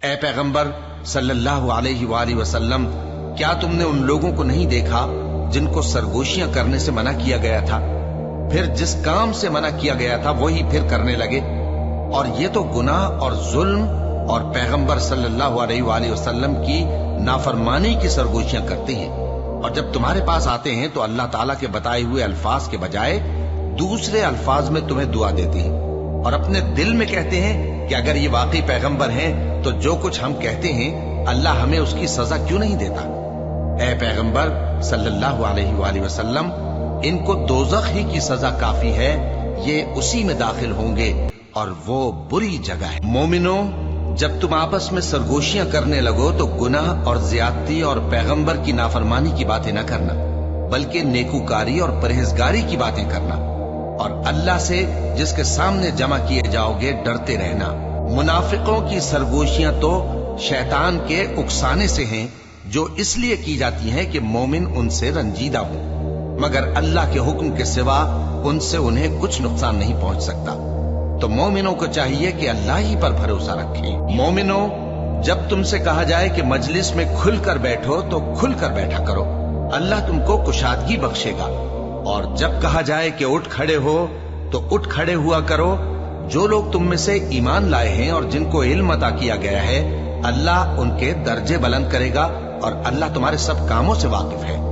اے پیغمبر صلی اللہ علیہ وآلہ وسلم، کیا تم نے ان لوگوں کو نہیں دیکھا جن کو سرگوشیاں کرنے سے منع کیا گیا تھا، پھر جس کام سے منع کیا گیا تھا وہی پھر کرنے لگے؟ اور یہ تو گناہ اور ظلم اور پیغمبر صلی اللہ علیہ وآلہ وسلم کی نافرمانی کی سرگوشیاں کرتے ہیں، اور جب تمہارے پاس آتے ہیں تو اللہ تعالیٰ کے بتائے ہوئے الفاظ کے بجائے دوسرے الفاظ میں تمہیں دعا دیتے ہیں، اور اپنے دل میں کہتے ہیں کہ اگر یہ واقعی پیغمبر ہیں تو جو کچھ ہم کہتے ہیں اللہ ہمیں اس کی سزا کیوں نہیں دیتا؟ اے پیغمبر صلی اللہ علیہ وآلہ وسلم، ان کو دوزخ ہی کی سزا کافی ہے، یہ اسی میں داخل ہوں گے اور وہ بری جگہ ہے۔ مومنو، جب تم آپس میں سرگوشیاں کرنے لگو تو گناہ اور زیادتی اور پیغمبر کی نافرمانی کی باتیں نہ کرنا، بلکہ نیکوکاری اور پرہیزگاری کی باتیں کرنا، اور اللہ سے جس کے سامنے جمع کیے جاؤ گے ڈرتے رہنا۔ منافقوں کی سرگوشیاں تو شیطان کے اکسانے سے ہیں، جو اس لیے کی جاتی ہیں کہ مومن ان سے رنجیدہ ہوں، مگر اللہ کے حکم کے سوا ان سے انہیں کچھ نقصان نہیں پہنچ سکتا۔ تو مومنوں کو چاہیے کہ اللہ ہی پر بھروسہ رکھیں۔ مومنوں، جب تم سے کہا جائے کہ مجلس میں کھل کر بیٹھو تو کھل کر بیٹھا کرو، اللہ تم کو کشادگی بخشے گا، اور جب کہا جائے کہ اٹھ کھڑے ہو تو اٹھ کھڑے ہوا کرو۔ جو لوگ تم میں سے ایمان لائے ہیں اور جن کو علم عطا کیا گیا ہے، اللہ ان کے درجے بلند کرے گا، اور اللہ تمہارے سب کاموں سے واقف ہے۔